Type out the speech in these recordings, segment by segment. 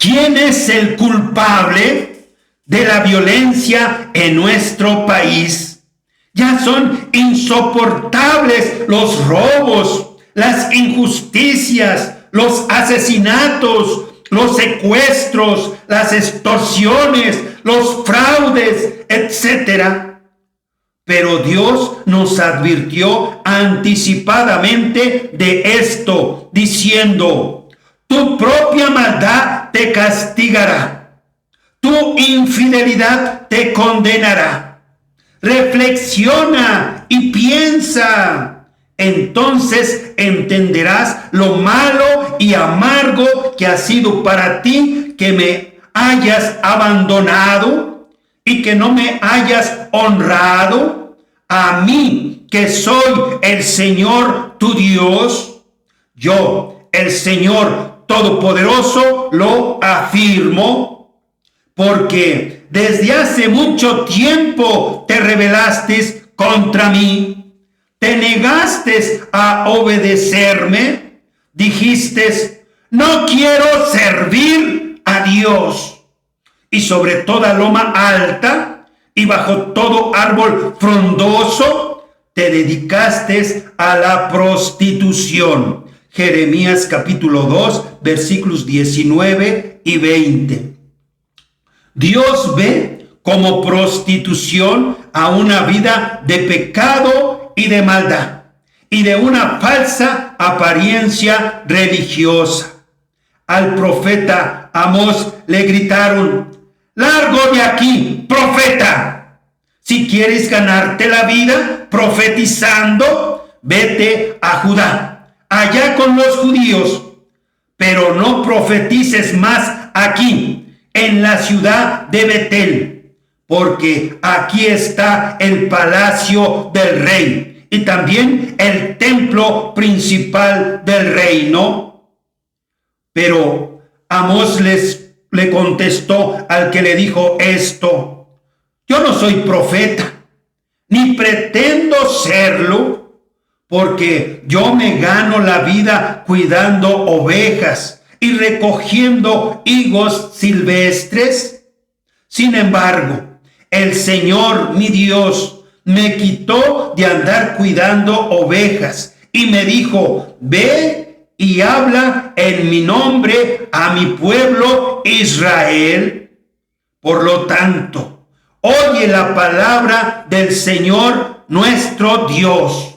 ¿Quién es el culpable de la violencia en nuestro país? Ya son insoportables los robos, las injusticias, los asesinatos, los secuestros, las extorsiones, los fraudes, etc. Pero Dios nos advirtió anticipadamente de esto, diciendo: tu propia maldad te castigará, tu infidelidad te condenará. Reflexiona y piensa. Entonces entenderás lo malo y amargo que ha sido para ti que me hayas abandonado y que no me hayas honrado a mí, que soy el Señor tu Dios. Yo, el Señor Todopoderoso, lo afirmo, porque desde hace mucho tiempo te rebelaste contra mí. Te negaste a obedecerme, dijiste: no quiero servir a Dios. Y sobre toda loma alta y bajo todo árbol frondoso te dedicaste a la prostitución. Jeremías capítulo 2, versículos 19 y 20. Dios ve como prostitución a una vida de pecado y de maldad, y de una falsa apariencia religiosa. Al profeta Amós le gritaron: largo de aquí, profeta. Si quieres ganarte la vida profetizando, vete a Judá, allá con los judíos, pero no profetices más aquí, en la ciudad de Betel, porque aquí está el palacio del rey y también el templo principal del reino. Pero Amós le contestó al que le dijo esto: yo no soy profeta, ni pretendo serlo, porque yo me gano la vida cuidando ovejas y recogiendo higos silvestres. Sin embargo, el Señor, mi Dios, me quitó de andar cuidando ovejas y me dijo: ve y habla en mi nombre a mi pueblo Israel. Por lo tanto, oye la palabra del Señor nuestro Dios.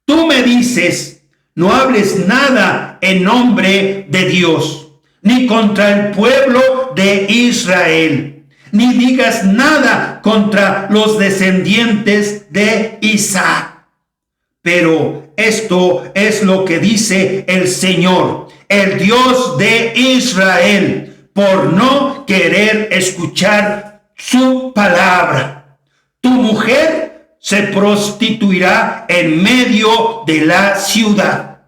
Tú me dices: no hables nada en nombre de Dios, ni contra el pueblo de Israel, ni digas nada contra los descendientes de Isaac. Pero esto es lo que dice el Señor, el Dios de Israel, por no querer escuchar su palabra. Tu mujer se prostituirá en medio de la ciudad,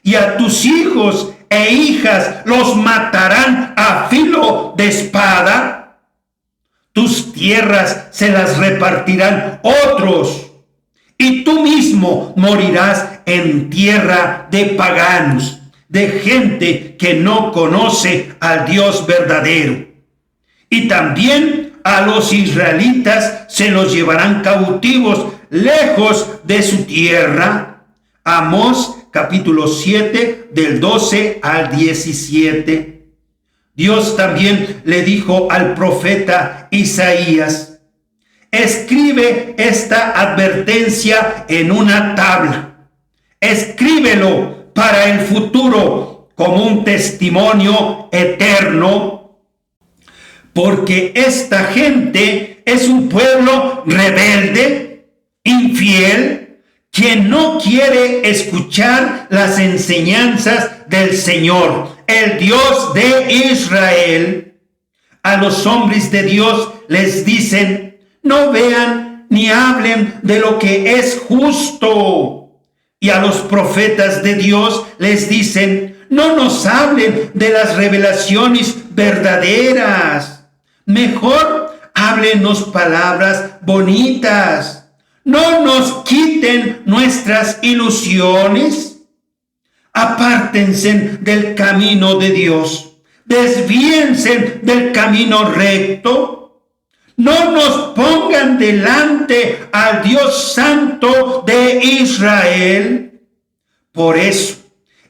y a tus hijos e hijas los matarán a filo de espada. Tus tierras se las repartirán otros, y tú mismo morirás en tierra de paganos, de gente que no conoce al Dios verdadero. Y también a los israelitas se los llevarán cautivos lejos de su tierra. Amós capítulo 7 del 12 al 17. Dios también le dijo al profeta Isaías: escribe esta advertencia en una tabla, escríbelo para el futuro como un testimonio eterno, porque esta gente es un pueblo rebelde, infiel, quien no quiere escuchar las enseñanzas del Señor, el Dios de Israel. A los hombres de Dios les dicen: no vean ni hablen de lo que es justo. Y a los profetas de Dios les dicen: no nos hablen de las revelaciones verdaderas. Mejor háblenos palabras bonitas. No nos quiten nuestras ilusiones. Apártense del camino de Dios, desvíense del camino recto. No nos pongan delante al Dios Santo de Israel. Por eso,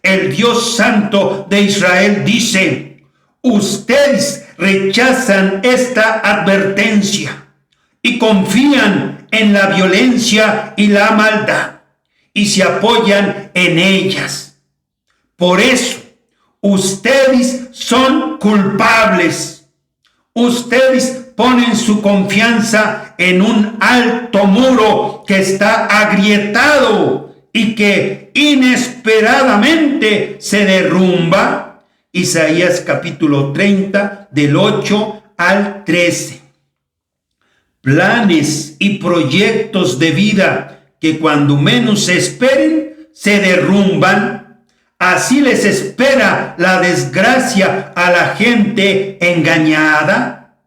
el Dios Santo de Israel dice: ustedes rechazan esta advertencia y confían en la violencia y la maldad y se apoyan en ellas. Por eso, ustedes son culpables. Ustedes ponen su confianza en un alto muro que está agrietado y que inesperadamente se derrumba. Isaías capítulo 30, del 8 al 13. Planes y proyectos de vida que cuando menos se esperen se derrumban. Así les espera la desgracia a la gente engañada,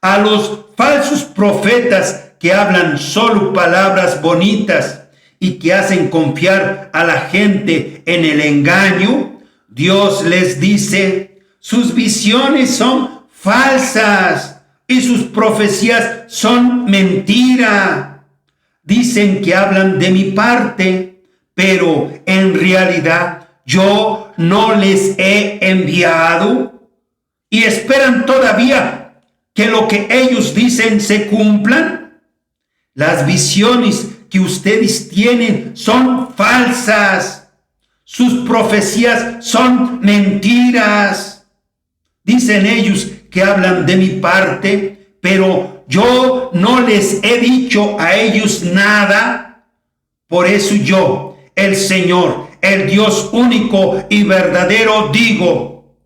a los falsos profetas que hablan solo palabras bonitas y que hacen confiar a la gente en el engaño. Dios les dice: sus visiones son falsas y sus profecías son mentira. Dicen que hablan de mi parte, pero en realidad yo no les he enviado, y esperan todavía que lo que ellos dicen se cumplan. Las visiones que ustedes tienen son falsas. Sus profecías son mentiras. Dicen ellos que hablan de mi parte, pero yo no les he dicho a ellos nada. Por eso yo, el Señor, el Dios único y verdadero, digo: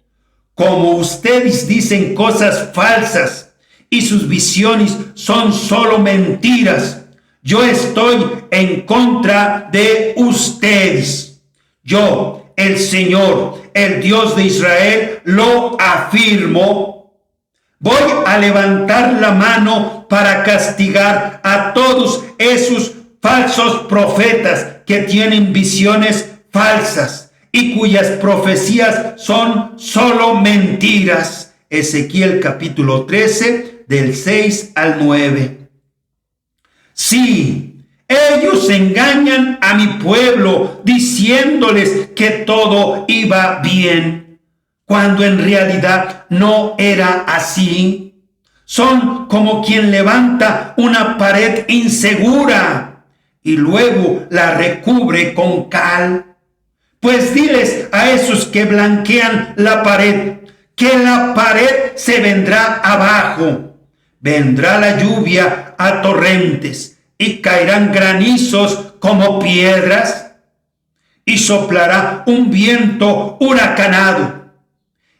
como ustedes dicen cosas falsas y sus visiones son solo mentiras, yo estoy en contra de ustedes. Yo, el Señor, el Dios de Israel, lo afirmo. Voy a levantar la mano para castigar a todos esos falsos profetas que tienen visiones falsas y cuyas profecías son solo mentiras. Ezequiel capítulo 13, del 6 al 9. Sí, ellos engañan a mi pueblo diciéndoles que todo iba bien, cuando en realidad no era así. Son como quien levanta una pared insegura y luego la recubre con cal. Pues diles a esos que blanquean la pared que la pared se vendrá abajo. Vendrá la lluvia a torrentes y caerán granizos como piedras, y soplará un viento huracanado,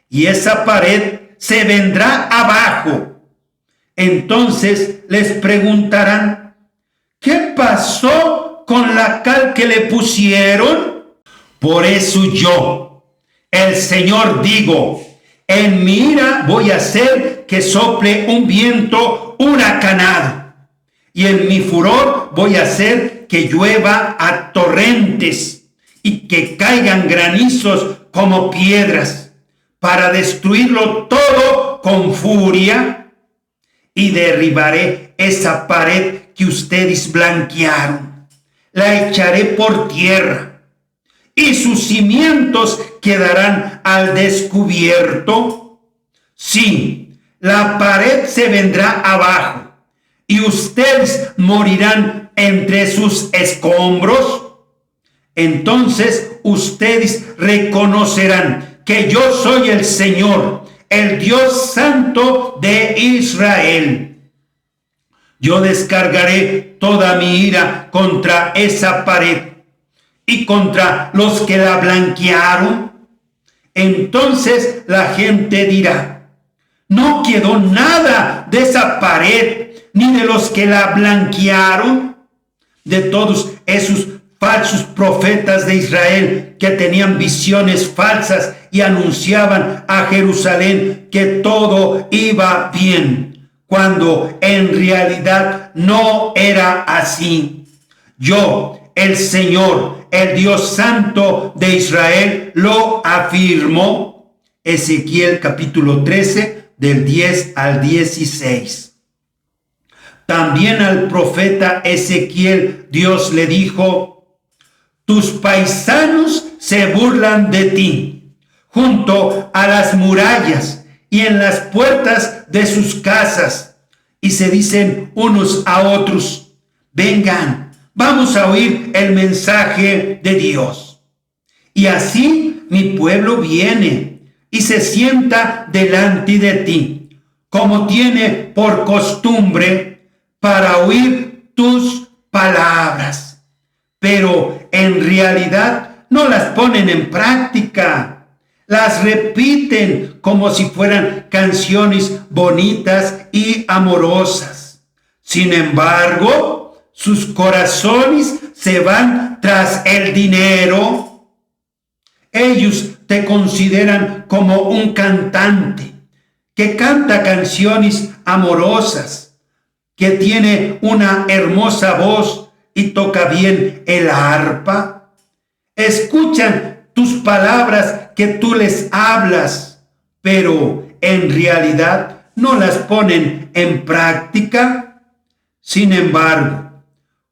y esa pared se vendrá abajo. Entonces les preguntarán: ¿qué pasó con la cal que le pusieron? Por eso yo, el Señor, digo: en mi ira voy a hacer que sople un viento huracanado, y en mi furor voy a hacer que llueva a torrentes y que caigan granizos como piedras, para destruirlo todo con furia, y derribaré esa pared que ustedes blanquearon. La echaré por tierra y sus cimientos quedarán al descubierto. Sí, la pared se vendrá abajo y ustedes morirán entre sus escombros. Entonces ustedes reconocerán que yo soy el Señor, el Dios Santo de Israel. Yo descargaré toda mi ira contra esa pared y contra los que la blanquearon. Entonces la gente dirá: no quedó nada de esa pared, ni de los que la blanquearon. De todos esos falsos profetas de Israel que tenían visiones falsas y anunciaban a Jerusalén que todo iba bien, cuando en realidad no era así. Yo, el Señor, el Dios Santo de Israel, lo afirmo. Ezequiel capítulo 13, del 10 al 16. También al profeta Ezequiel Dios le dijo: tus paisanos se burlan de ti junto a las murallas y en las puertas de sus casas, y se dicen unos a otros: vengan, vamos a oír el mensaje de Dios. Y así mi pueblo viene y se sienta delante de ti, como tiene por costumbre, para oír tus palabras. Pero en realidad no las ponen en práctica. Las repiten como si fueran canciones bonitas y amorosas. Sin embargo, sus corazones se van tras el dinero. Ellos te consideran como un cantante que canta canciones amorosas, que tiene una hermosa voz y toca bien el arpa. Escuchan tus palabras que tú les hablas, pero en realidad no las ponen en práctica. Sin embargo,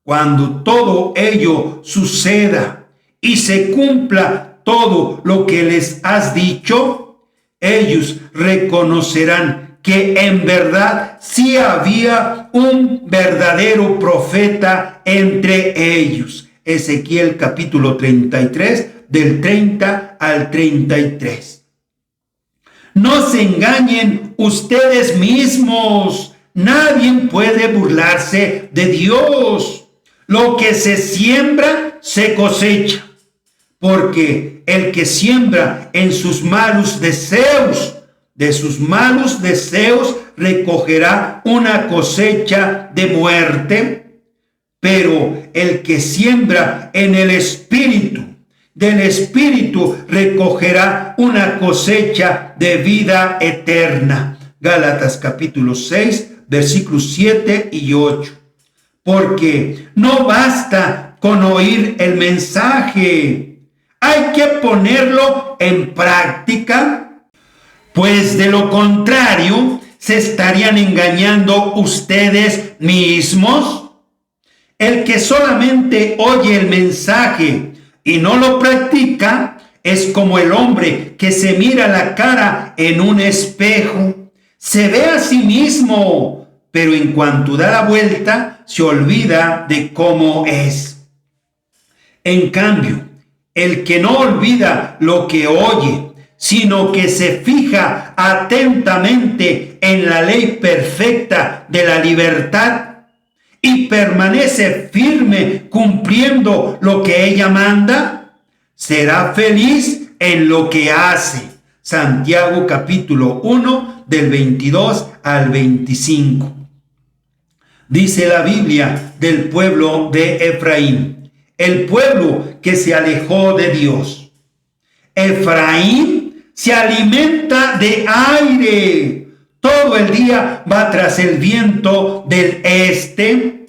cuando todo ello suceda y se cumpla todo lo que les has dicho, ellos reconocerán que en verdad sí había un verdadero profeta entre ellos. Ezequiel capítulo 33, del 30 al 33. No se engañen ustedes mismos. Nadie puede burlarse de Dios. Lo que se siembra, se cosecha. Porque el que siembra en sus malos deseos, de sus malos deseos recogerá una cosecha de muerte. Pero el que siembra en el Espíritu, del Espíritu recogerá una cosecha de vida eterna. Gálatas capítulo 6, versículos 7 y 8. Porque no basta con oír el mensaje, hay que ponerlo en práctica, pues de lo contrario se estarían engañando ustedes mismos. El que solamente oye el mensaje y no lo practica es como el hombre que se mira la cara en un espejo. Se ve a sí mismo, pero en cuanto da la vuelta, se olvida de cómo es. En cambio, el que no olvida lo que oye, sino que se fija atentamente en la ley perfecta de la libertad y permanece firme cumpliendo lo que ella manda, será feliz en lo que hace. Santiago capítulo 1, del 22 al 25. Dice la Biblia del pueblo de Efraín, el pueblo que se alejó de Dios. Efraín se alimenta de aire. Todo el día va tras el viento del este.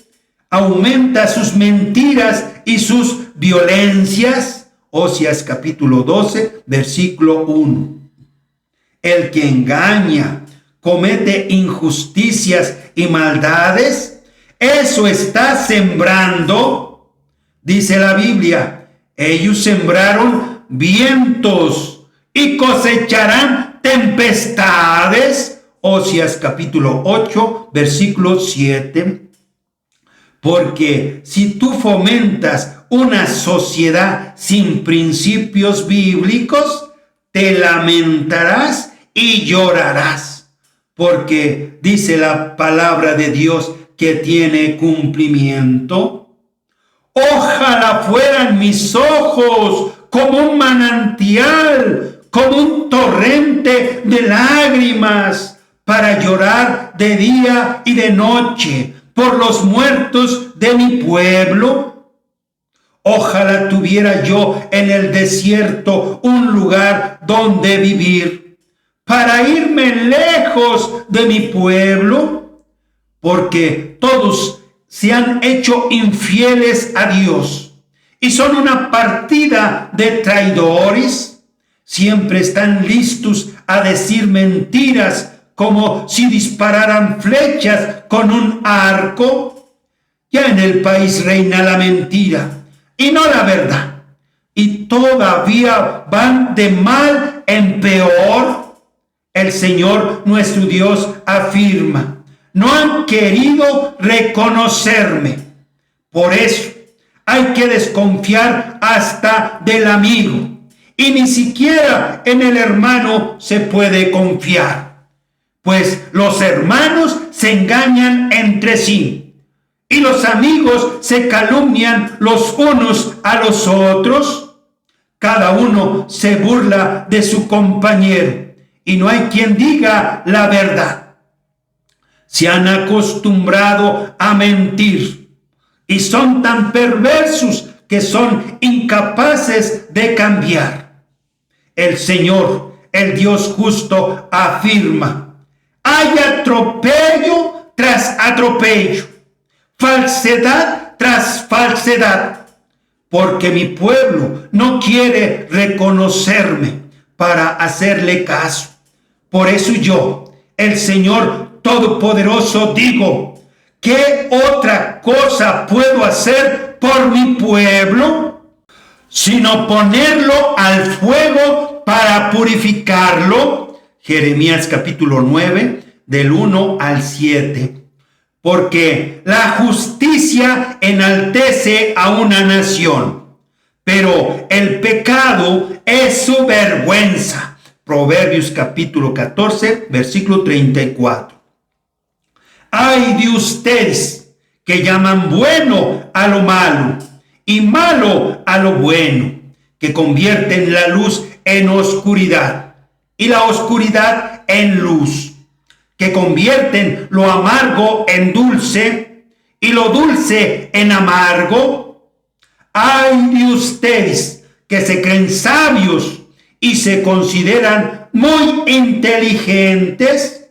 Aumenta sus mentiras y sus violencias. Oseas capítulo 12, versículo 1. El que engaña, comete injusticias y maldades, eso está sembrando. Dice la Biblia, ellos sembraron vientos y cosecharán tempestades. Oseas capítulo 8, versículo 7. Porque si tú fomentas una sociedad sin principios bíblicos, te lamentarás y llorarás. Porque dice la palabra de Dios que tiene cumplimiento. Ojalá fueran mis ojos como un manantial, como un torrente de lágrimas, para llorar de día y de noche por los muertos de mi pueblo. Ojalá tuviera yo en el desierto un lugar donde vivir, para irme lejos de mi pueblo, porque todos se han hecho infieles a Dios y son una partida de traidores Siempre están listos a decir mentiras como si dispararan flechas con un arco. Ya en el país reina la mentira y no la verdad. Y todavía van de mal en peor. El Señor nuestro Dios afirma: no han querido reconocerme. Por eso hay que desconfiar hasta del amigo. Y ni siquiera en el hermano se puede confiar, pues los hermanos se engañan entre sí y los amigos se calumnian los unos a los otros. Cada uno se burla de su compañero y no hay quien diga la verdad. Se han acostumbrado a mentir y son tan perversos que son incapaces de cambiar. El Señor, el Dios justo, afirma: hay atropello tras atropello, falsedad tras falsedad, porque mi pueblo no quiere reconocerme para hacerle caso. Por eso yo, el Señor Todopoderoso, digo: ¿qué otra cosa puedo hacer por mi pueblo sino ponerlo al fuego para purificarlo? Jeremías capítulo 9, del 1 al 7. Porque la justicia enaltece a una nación, pero el pecado es su vergüenza. Proverbios capítulo 14, versículo 34. Ay de ustedes que llaman bueno a lo malo y malo a lo bueno, que convierten la luz en oscuridad y la oscuridad en luz, que convierten lo amargo en dulce y lo dulce en amargo. Ay de ustedes que se creen sabios y se consideran muy inteligentes.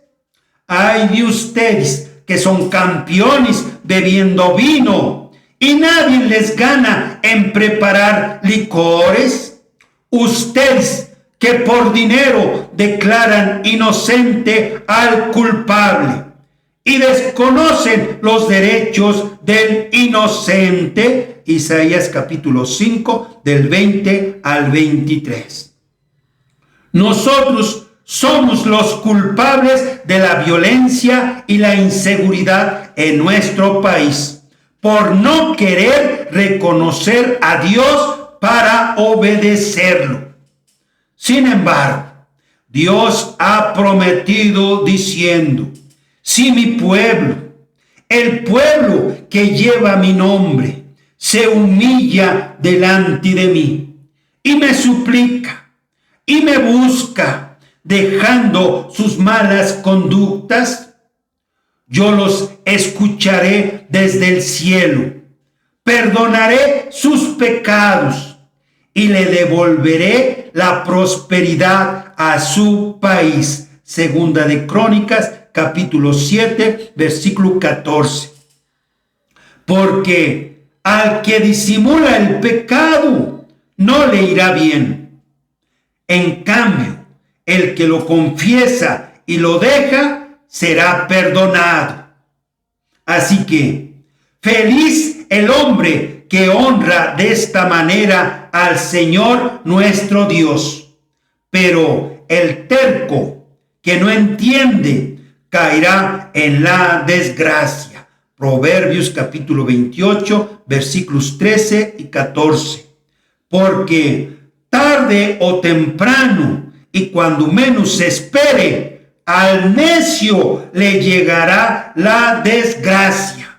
Ay de ustedes que son campeones bebiendo vino y nadie les gana en preparar licores. Ustedes que por dinero declaran inocente al culpable y desconocen los derechos del inocente. Isaías capítulo 5, del 20 al 23. Nosotros somos los culpables de la violencia y la inseguridad en nuestro país, por no querer reconocer a Dios para obedecerlo. Sin embargo, Dios ha prometido diciendo: si mi pueblo, el pueblo que lleva mi nombre, se humilla delante de mí y me suplica y me busca, dejando sus malas conductas, yo los escucharé desde el cielo, perdonaré sus pecados y le devolveré la prosperidad a su país. Segunda de Crónicas, capítulo 7, versículo 14. Porque al que disimula el pecado no le irá bien. En cambio, el que lo confiesa y lo deja será perdonado. Así que, feliz el hombre que honra de esta manera al Señor nuestro Dios. Pero el terco que no entiende caerá en la desgracia. Proverbios capítulo 28, versículos 13 y 14. Porque tarde o temprano, y cuando menos se espere, al necio le llegará la desgracia.